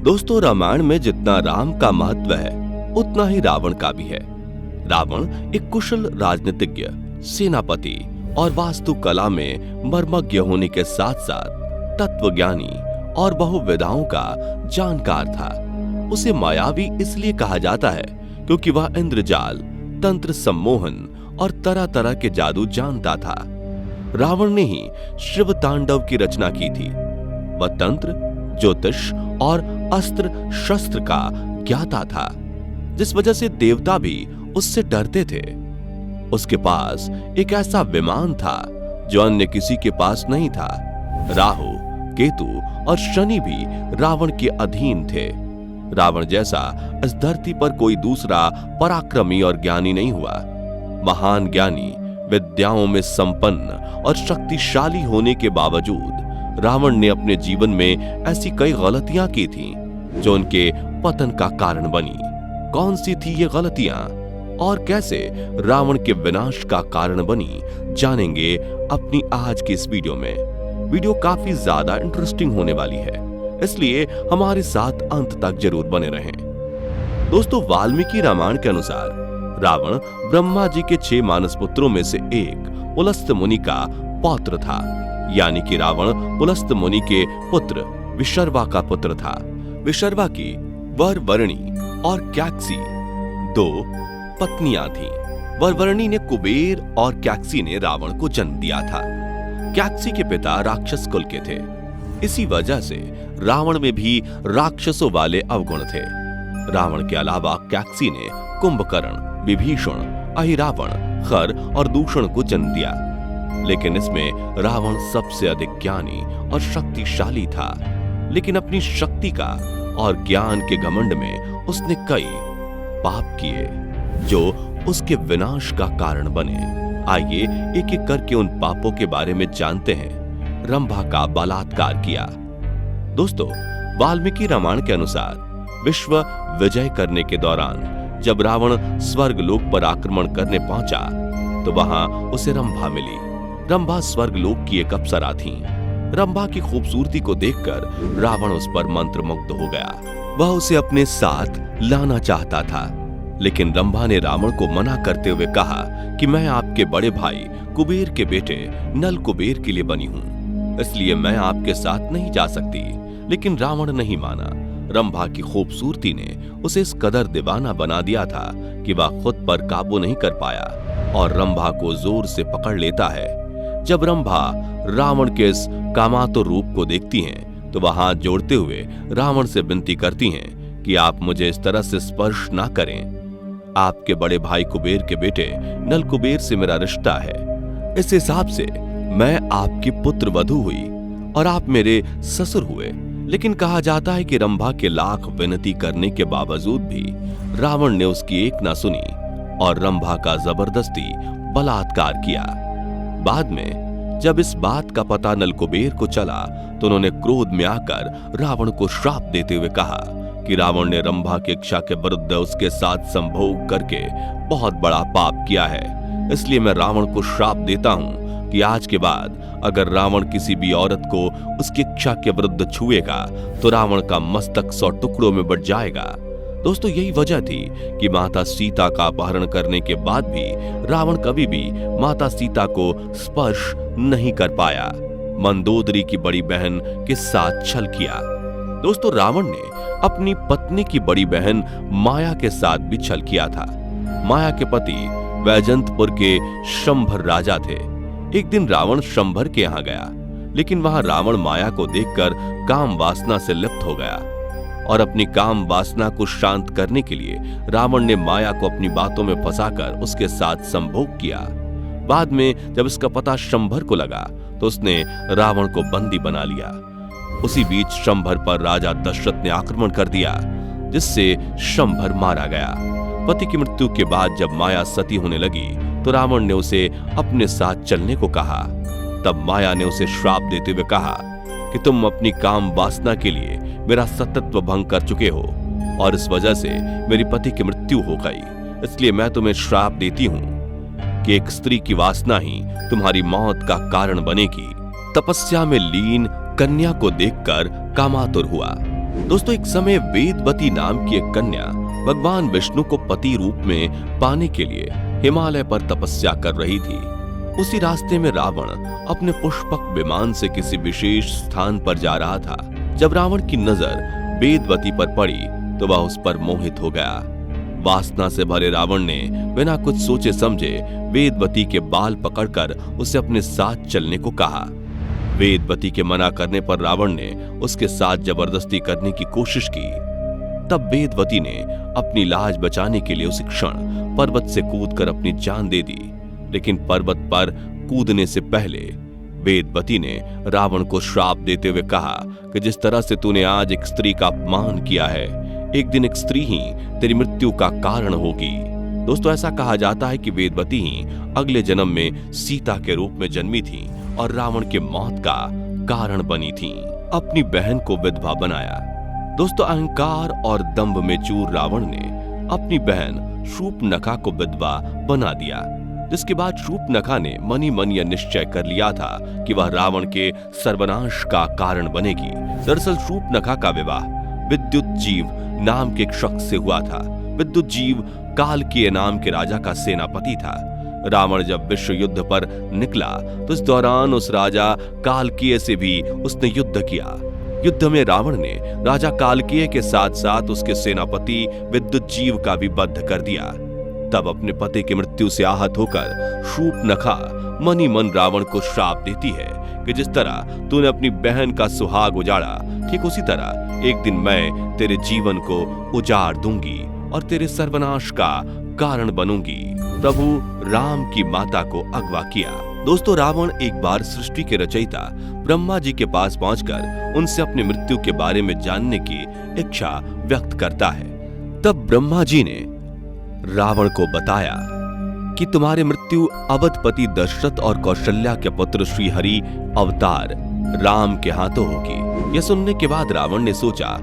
दोस्तों, रामायण में जितना राम का महत्व है उतना ही रावण का भी है। रावण एक कुशल राजनीतिज्ञ, सेनापति और वास्तुकला में मर्मज्ञ होने के साथ साथ तत्वज्ञानी और बहुविधाओं का जानकार था। उसे मायावी इसलिए कहा जाता है क्योंकि वह इंद्रजाल, तंत्र सम्मोहन और तरह तरह के जादू जानता था। रावण ने ही शिव तांडव की रचना की थी। वह तंत्र, ज्योतिष और अस्त्र शस्त्र का ज्ञाता था, जिस वजह से देवता भी उससे डरते थे। उसके पास एक ऐसा विमान था जो अन्य किसी के पास नहीं था। राहु, केतु और शनि भी रावण के अधीन थे। रावण जैसा इस धरती पर कोई दूसरा पराक्रमी और ज्ञानी नहीं हुआ। महान ज्ञानी, विद्याओं में संपन्न और शक्तिशाली होने के बावजूद रावण ने अपने जीवन में ऐसी कई गलतियां की थीं जो उनके पतन का कारण बनी। कौन सी थी ये गलतियां और कैसे रावण के विनाश का कारण बनी, जानेंगे अपनी आज की इस वीडियो में। वीडियो काफी ज्यादा इंटरेस्टिंग होने वाली है, इसलिए हमारे साथ अंत तक जरूर बने रहें। दोस्तों, वाल्मीकि रामायण के अनुसार रावण ब्रह्मा जी के 6 मानस पुत्रों में से एक पुलस्त मुनि का पौत्र था। यानी कि रावण पुलस्त मुनि के पुत्र विशर्वा का पुत्र था। विशर्वा की वरवर्णी और कैकसी 2 पत्नियां थीं। वरवर्णी ने कुबेर और कैकसी ने रावण को जन्म दिया था। कैकसी के पिता राक्षस कुल के थे। इसी वजह से रावण में भी राक्षसों वाले अवगुण थे। रावण के अलावा कैकसी ने कुंभकर्ण, विभीषण, अहिरावण, खर और दूषण को जन्म दिया। लेकिन इसमें रावण सबसे अधिक ज्ञानी और शक्तिशाली था। लेकिन अपनी शक्ति का और ज्ञान के घमंड में उसने कई पाप किए जो उसके विनाश का कारण बने। आइए एक एक करके उन पापों के बारे में जानते हैं। रंभा का बलात्कार किया। दोस्तों, वाल्मीकि रामायण के अनुसार विश्व विजय करने के दौरान जब रावण स्वर्ग लोक पर आक्रमण करने पहुंचा तो वहां उसे रंभा मिली। रंभा स्वर्ग लोक की एक अप्सरा थी। रंभा की खूबसूरती को देखकर रावण उस पर मंत्रमुग्ध हो गया। वह उसे अपने साथ लाना चाहता था, लेकिन रंभा ने रावण को मना करते हुए कहा कि मैं आपके बड़े भाई कुबेर के बेटे नल कुबेर के लिए बनी हूं, इसलिए मैं आपके साथ नहीं जा सकती। लेकिन रावण नहीं माना। रंभा की खूबसूरती ने उसे इस कदर दीवाना बना दिया था कि वह खुद पर काबू नहीं कर पाया और रंभा को जोर से पकड़ लेता है। जब रंभा रावण के इस कामातुर रूप को देखती हैं, तो वह हाथ जोड़ते हुए रावण से विनती करती हैं कि आप मुझे इस तरह से स्पर्श ना करें। आपके बड़े भाई कुबेर के बेटे नल कुबेर से मेरा रिश्ता है। इस हिसाब से मैं आपकी पुत्र वधू हुई और आप मेरे ससुर हुए। लेकिन कहा जाता है कि रंभा के लाख विनती करने के बावजूद भी रावण ने उसकी एक ना सुनी और रंभा का जबरदस्ती बलात्कार किया। बाद में जब इस बात का पता नल कुबेर को चला तो उन्होंने क्रोध में आकर रावण को श्राप देते हुए कहा कि रावण ने रंभा की इच्छा के विरुद्ध उसके साथ संभोग करके बहुत बड़ा पाप किया है। इसलिए मैं रावण को श्राप देता हूं कि आज के बाद अगर रावण किसी भी औरत को उसकी इच्छा के विरुद्ध छुएगा तो रावण का मस्तक 100 टुकड़ों में बट जाएगा। दोस्तों, यही वजह थी कि माता सीता का अपहरण करने के बाद भी रावण कभी भी माता सीता को स्पर्श नहीं कर पाया। मंदोदरी की बड़ी बहन के साथ छल किया। दोस्तों, रावण ने अपनी पत्नी की बड़ी बहन माया के साथ भी छल किया था। माया के पति वैजंतपुर के शंभर राजा थे। एक दिन रावण शंभर के यहां गया, लेकिन वहां रावण माया को देखकर काम वासना से लिप्त हो गया और अपनी काम वासना को शांत करने के लिए रावण ने माया को अपनी बातों में फंसाकर उसके साथ संभोग किया। बाद में जब इसका पता शंभर को लगा तो उसने रावण को बंदी बना लिया। उसी बीच शंभर पर राजा दशरथ ने आक्रमण कर दिया, जिससे शंभर मारा गया। पति की मृत्यु के बाद जब माया सती होने लगी तो रावण ने उसे अपने साथ चलने को कहा। तब माया ने उसे श्राप देते हुए कहा कि तुम अपनी काम वासना के लिए मेरा सतत्व भंग कर चुके हो और इस वजह से मेरी पति की मृत्यु हो गई। इसलिए मैं तुम्हें श्राप देती हूं कि एक स्त्री की वासना ही तुम्हारी मौत का कारण बनेगी। तपस्या में लीन कन्या को देखकर कामातुर हुआ। दोस्तों एक समय वेदवती नाम की एक कन्या भगवान विष्णु को पति रूप में पाने के लिए हिमालय पर तपस्या कर रही थी। उसी रास्ते में रावण अपने पुष्पक विमान से किसी विशेष स्थान पर जा रहा था। जब रावण की नजर वेदवती पर पड़ी तो वह उस पर मोहित हो गया। वासना से भरे रावण ने बिना कुछ सोचे समझे वेदवती के बाल पकड़कर उसे अपने साथ चलने को कहा। वेदवती के मना करने पर रावण ने उसके साथ जबरदस्ती करने की कोशिश की। तब वेदवती ने अपनी लाज बचाने के लिए उसी क्षण पर्वत से कूदकर अपनी जान दे दी। लेकिन पर्वत पर कूदने से पहले वेदवती ने रावण को श्राप देते हुए कहा कि जिस तरह से तूने आज एक स्त्री का अपमान किया है, एक दिन एक स्त्री ही तेरी मृत्यु का कारण होगी। दोस्तों ऐसा कहा जाता है कि वेदवती ही अगले जन्म में सीता के रूप में जन्मी थी और रावण के मौत का कारण बनी थी। अपनी बहन को विधवा बनाया। दोस्तों अहंकार और दंभ में चूर रावण ने अपनी बहन शूर्पणखा को विधवा बना दिया, जिसके बाद शूर्पणखा ने मनी मन यह निश्चय कर लिया था कि वह रावण के सर्वनाश का कारण बनेगी। दरअसल शूर्पणखा का विवाह विद्युतजीव नाम के एक शख्स से हुआ था। विद्युतजीव कालकीय नाम के राजा का सेनापति था। रावण जब विश्व युद्ध पर निकला तो इस दौरान उस राजा कालकीय से भी उसने युद्ध किया। युद्ध में रावण ने राजा कालकीय के साथ साथ उसके सेनापति विद्युतजीव का भी वध कर दिया। तब अपने पति की मृत्यु से आहत होकर शूर्पणखा मनी मन रावण को श्राप देती है कि जिस तरह तूने अपनी बहन का सुहाग उजाड़ा, ठीक उसी तरह एक दिन मैं तेरे जीवन को उजाड़ दूंगी और तेरे सर्वनाश का कारण बनूंगी। प्रभु राम की माता को अगवा किया। दोस्तों रावण एक बार सृष्टि के रचयिता ब्रह्मा जी के पास पहुंचकर उनसे अपनी मृत्यु के बारे में जानने की इच्छा व्यक्त करता है। तब ब्रह्मा जी ने रावण को बताया कि तुम्हारी मृत्यु अवधपति दशरथ और कौशल्या के पुत्र श्री हरि अवतार राम के हाथों होगी। यह सुनने के बाद रावण ने सोचा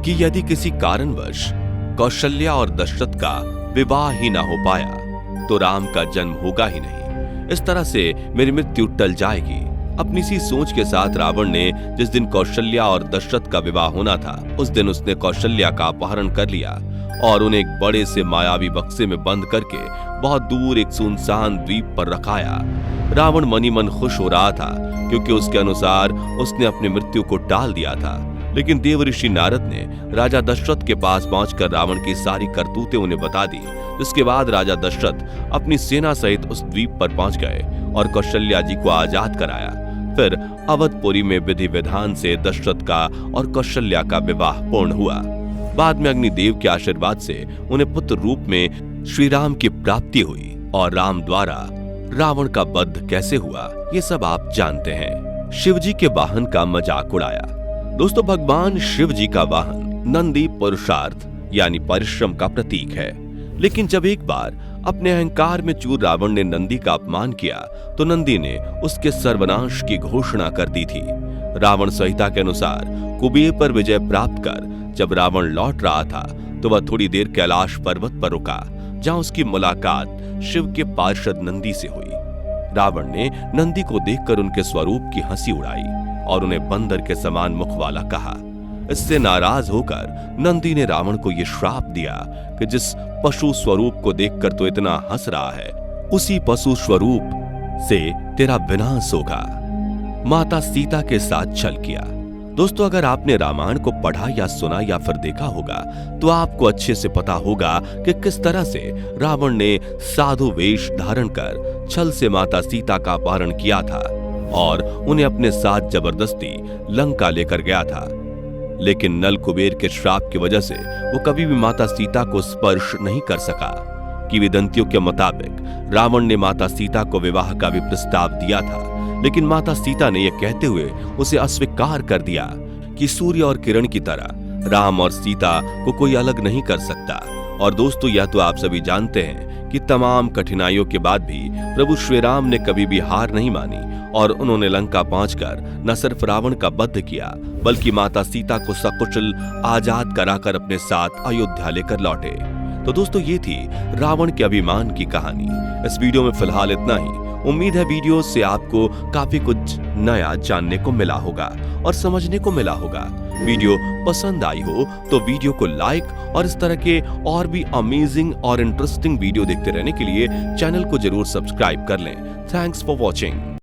कि यदि किसी कारणवश कौशल्या और दशरथ का विवाह ही ना हो पाया तो राम का जन्म होगा ही नहीं। इस तरह से मेरी मृत्यु टल जाएगी। अपनी सी सोच के साथ रावण ने जिस दिन कौशल्या और दशरथ का विवाह होना था, उस दिन उसने कौशल्या का अपहरण कर लिया और उन्हें एक बड़े से मायावी बक्से में बंद करके बहुत दूर एक सुनसान द्वीप पर रखाया। रावण मनी मन खुश हो रहा था क्योंकि उसके अनुसार उसने अपनी मृत्यु को टाल दिया था। लेकिन देवऋषि नारद ने राजा दशरथ के पास पहुंचकर रावण की सारी करतूतें उन्हें बता दी। जिसके बाद राजा दशरथ अपनी सेना सहित उस द्वीप पर पहुंच गए और कौशल्या जी को आजाद कराया। फिर अवधपुरी में विधि विधान से दशरथ का और कौशल्या का विवाह पूर्ण हुआ। बाद में अग्निदेव के आशीर्वाद से उन्हें पुत्र रूप में श्री राम की प्राप्ति हुई और राम द्वारा रावण का वध कैसे हुआ ये सब आप जानते हैं। शिव जी के वाहन का मजाक उड़ाया। दोस्तों भगवान शिव जी का वाहन नंदी पुरुषार्थ यानी परिश्रम का प्रतीक है। लेकिन जब एक बार अपने अहंकार में चूर रावण ने नंदी का अपमान किया तो नंदी ने उसके सर्वनाश की घोषणा कर दी थी। रावण संहिता के अनुसार कुबेर पर विजय प्राप्त कर जब रावण लौट रहा था तो वह थोड़ी देर कैलाश पर्वत पर रुका, जहां उसकी मुलाकात शिव के पार्षद नंदी से हुई। रावण ने नंदी को देखकर उनके स्वरूप की हंसी उड़ाई और उन्हें बंदर के समान मुख वाला कहा। इससे नाराज होकर नंदी ने रावण को यह श्राप दिया कि जिस पशु स्वरूप को देखकर तो इतना हंस रहा है, उसी पशु स्वरूप से तेरा विनाश होगा। माता सीता के साथ छल किया। दोस्तों अगर आपने रामायण को पढ़ा या सुना या फिर देखा होगा तो आपको अच्छे से पता होगा कि किस तरह से रावण ने साधु वेश धारण कर छल से माता सीता का अपहरण किया था और उन्हें अपने साथ जबरदस्ती लंका लेकर गया था। लेकिन नल कुबेर के श्राप की वजह से वो कभी भी माता सीता को स्पर्श नहीं कर सका। किंवदंतियों के मुताबिक रावण ने माता सीता को विवाह का भी प्रस्ताव दिया था, लेकिन माता सीता ने यह कहते हुए उसे अस्वीकार कर दिया कि सूर्य और किरण की तरह राम और सीता को कोई अलग नहीं कर सकता। और दोस्तों यह तो आप सभी जानते हैं कि तमाम कठिनाइयों के बाद भी प्रभु श्री राम ने कभी भी हार नहीं मानी और उन्होंने लंका पहुंचकर न सिर्फ रावण का वध किया बल्कि माता सीता को सकुशल आजाद कराकर अपने साथ अयोध्या लेकर लौटे। तो दोस्तों ये थी रावण के अभिमान की कहानी। इस वीडियो में फिलहाल इतना ही। उम्मीद है वीडियो से आपको काफी कुछ नया जानने को मिला होगा और समझने को मिला होगा। वीडियो पसंद आई हो तो वीडियो को लाइक और इस तरह के और भी अमेजिंग और इंटरेस्टिंग वीडियो देखते रहने के लिए चैनल को जरूर सब्सक्राइब कर लें। Thanks for watching.